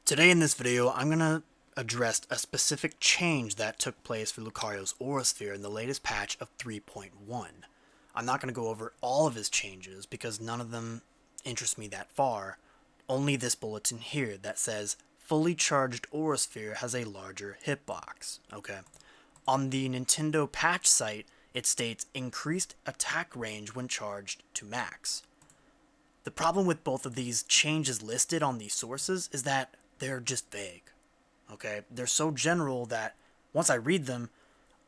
Today in this video, I'm going to address a specific change that took place for Lucario's Aura Sphere in the latest patch of 3.1. I'm not going to go over all of his changes because none of them interest me that far, only this bulletin here that says fully charged Aura Sphere has a larger hitbox. Okay. On the Nintendo patch site, it states increased attack range when charged to max. The problem with both of these changes listed on these sources is that they're just vague. Okay? They're so general that once I read them,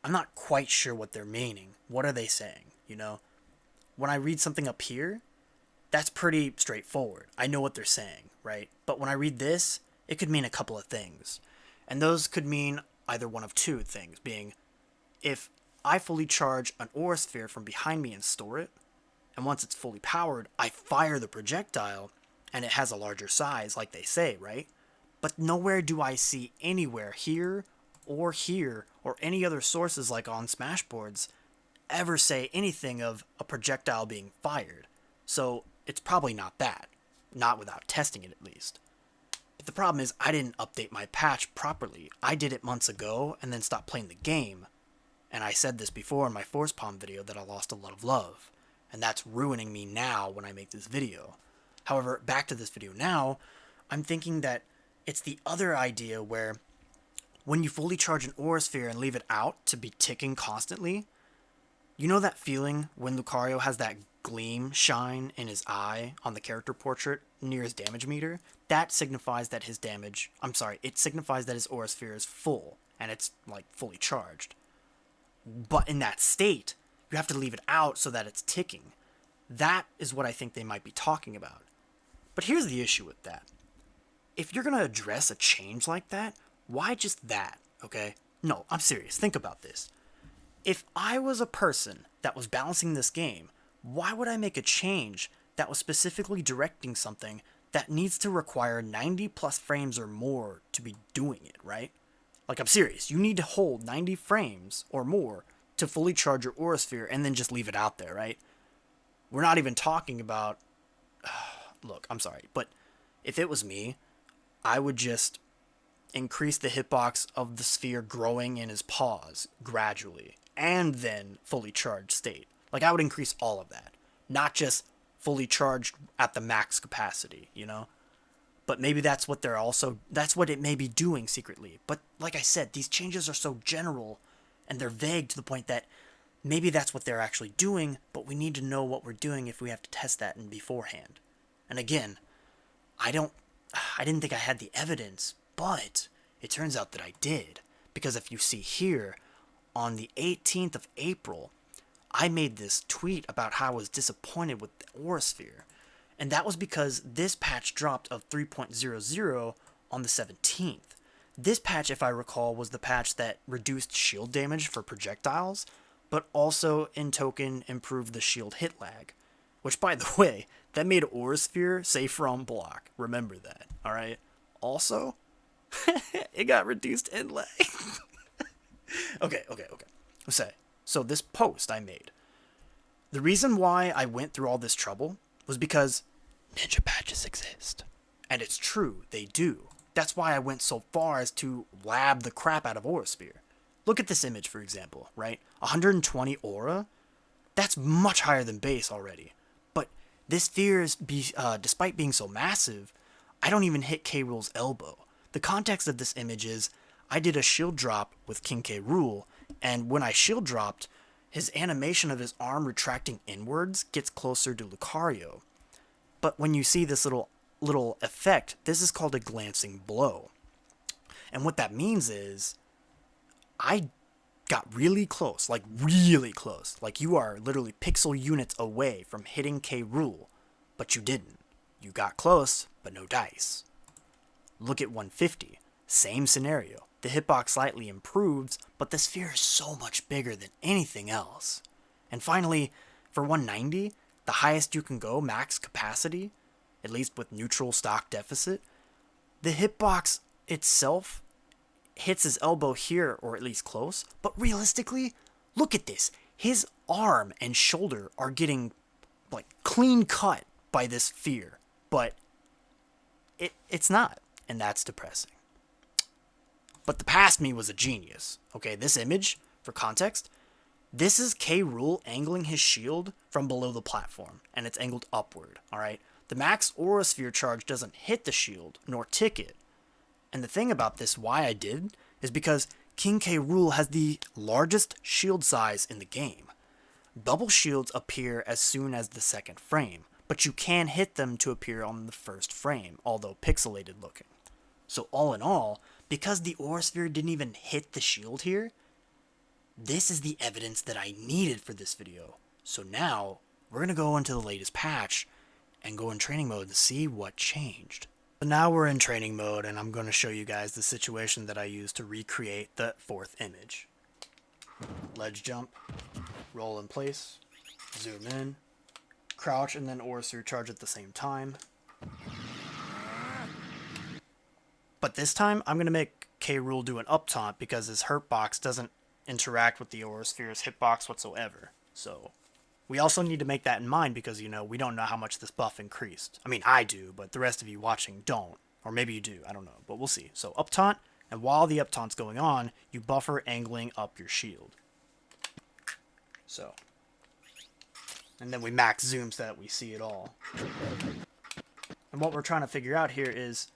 I'm not quite sure what they're meaning. What are they saying? You know? When I read something up here, that's pretty straightforward. I know what they're saying, right? But when I read this, it could mean a couple of things. And those could mean either one of two things, being if I fully charge an Aura Sphere from behind me and store it, and once it's fully powered, I fire the projectile, and it has a larger size, like they say, right? But nowhere do I see anywhere here, or any other sources like on Smashboards, ever say anything of a projectile being fired. So it's probably not that. Not without testing it, at least. But the problem is, I didn't update my patch properly. I did it months ago, and then stopped playing the game. And I said this before in my Force Palm video that I lost a lot of love. And that's ruining me now when I make this video. However, back to this video now, I'm thinking that it's the other idea where when you fully charge an Aura Sphere and leave it out to be ticking constantly, you know that feeling when Lucario has that gleam shine in his eye on the character portrait near his damage meter? That signifies that it signifies that his Aura Sphere is full and it's like fully charged. But in that state, you have to leave it out so that it's ticking. That is what I think they might be talking about. But here's the issue with that. If you're going to address a change like that, why just that, okay? No, I'm serious. Think about this. If I was a person that was balancing this game, why would I make a change that was specifically directing something that needs to require 90 plus frames or more to be doing it, right? Like, I'm serious. You need to hold 90 frames or more to fully charge your Aura Sphere and then just leave it out there, right? We're not even talking about... Look, I'm sorry, but if it was me, I would just increase the hitbox of the sphere growing in his paws gradually, and then fully charged state. Like, I would increase all of that, not just fully charged at the max capacity, you know? But maybe that's what it may be doing secretly. But like I said, these changes are so general, and they're vague to the point that maybe that's what they're actually doing, but we need to know what we're doing if we have to test that in beforehand. And again, I didn't think I had the evidence, but it turns out that I did. Because if you see here, on the 18th of April, I made this tweet about how I was disappointed with the Aura Sphere. And that was because this patch dropped of 3.00 on the 17th. This patch, if I recall, was the patch that reduced shield damage for projectiles, but also in token improved the shield hit lag. Which, by the way, that made Aura Sphere safe from block. Remember that, alright? Also, it got reduced in lag. Okay. So this post I made. The reason why I went through all this trouble was because ninja patches exist. And it's true, they do. That's why I went so far as to lab the crap out of Aura Sphere. Look at this image, for example, right? 120 aura? That's much higher than base already. But this sphere is, despite being so massive, I don't even hit K. Rool's elbow. The context of this image is, I did a shield drop with King K. Rool, and when I shield dropped, his animation of his arm retracting inwards gets closer to Lucario. But when you see this little effect, this is called a glancing blow. And what that means is, I got really close, like really close. Like you are literally pixel units away from hitting K. Rool, but you didn't. You got close, but no dice. Look at 150. Same scenario. The hitbox slightly improves, but the sphere is so much bigger than anything else. And finally, for 190, the highest you can go, max capacity, at least with neutral stock deficit, the hitbox itself hits his elbow here, or at least close, but realistically, look at this. His arm and shoulder are getting, like, clean cut by this sphere, but it's not. and that's depressing. But the past me was a genius. Okay, this image, for context, this is K. Rool angling his shield from below the platform, and it's angled upward, alright? The max Aura Sphere charge doesn't hit the shield, nor tick it. And the thing about this, why I did, is because King K. Rool has the largest shield size in the game. Bubble shields appear as soon as the second frame, but you can hit them to appear on the first frame, although pixelated looking. So all in all, because the Aura Sphere didn't even hit the shield here, this is the evidence that I needed for this video. So now, we're going to go into the latest patch and go in training mode to see what changed. So now we're in training mode, and I'm going to show you guys the situation that I used to recreate the fourth image. Ledge jump, roll in place, zoom in, crouch, and then Aura Sphere charge at the same time. But this time, I'm going to make K. Rool do an up taunt because his hurt box doesn't interact with the Aura Sphere's hitbox whatsoever. So, we also need to make that in mind because, you know, we don't know how much this buff increased. I mean, I do, but the rest of you watching don't. Or maybe you do, I don't know, but we'll see. So, up taunt, and while the up taunt's going on, you buffer angling up your shield. So, and then we max zoom so that we see it all. And what we're trying to figure out here is,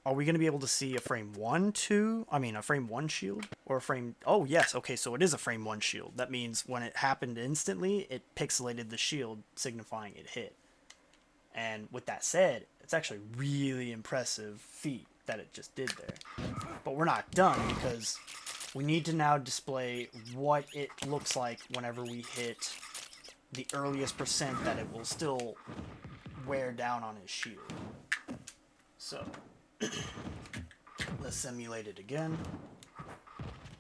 are we going to be able to see a frame 1 shield? Or a frame... Oh, yes. Okay, so it is a frame 1 shield. That means when it happened instantly, it pixelated the shield, signifying it hit. And with that said, it's actually a really impressive feat that it just did there. But we're not done, because we need to now display what it looks like whenever we hit the earliest percent that it will still wear down on his shield. So... let's simulate it again.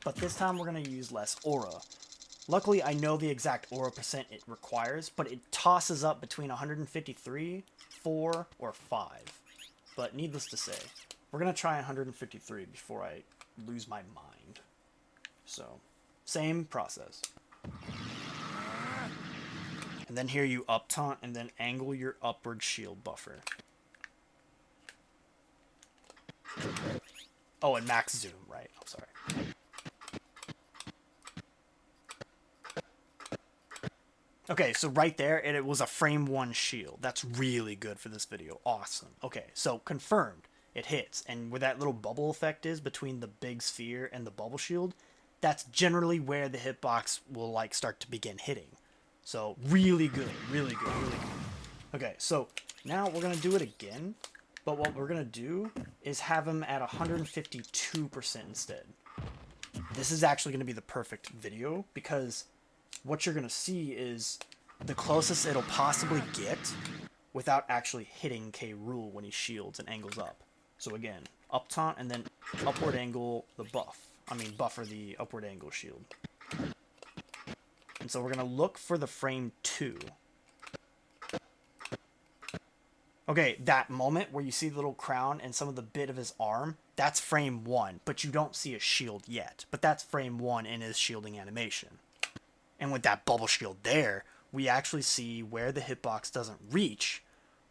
But this time we're going to use less aura. Luckily, I know the exact aura percent it requires, but it tosses up between 153, 4, or 5. But needless to say, we're going to try 153 before I lose my mind. So, same process. And then here you up taunt and then angle your upward shield buffer. Oh, and max zoom, right. I'm sorry. Okay, so right there, it was a frame 1 shield. That's really good for this video. Awesome. Okay, so confirmed. It hits. And where that little bubble effect is between the big sphere and the bubble shield, that's generally where the hitbox will, like, start to begin hitting. So, really good. Really good. Really good. Okay, so now we're going to do it again. But what we're going to do is have him at 152% instead. This is actually going to be the perfect video because what you're going to see is the closest it'll possibly get without actually hitting K. Rool when he shields and angles up. So again, up taunt and then upward angle the buffer the upward angle shield. And so we're going to look for the frame 2. Okay, that moment where you see the little crown and some of the bit of his arm, that's frame 1, but you don't see a shield yet. But that's frame 1 in his shielding animation. And with that bubble shield there, we actually see where the hitbox doesn't reach,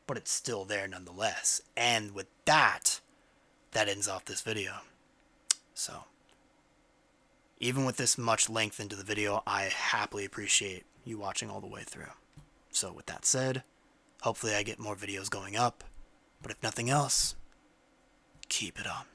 but it's still there nonetheless. And with that, that ends off this video. So, even with this much length into the video, I happily appreciate you watching all the way through. So with that said, hopefully I get more videos going up, but if nothing else, keep it on.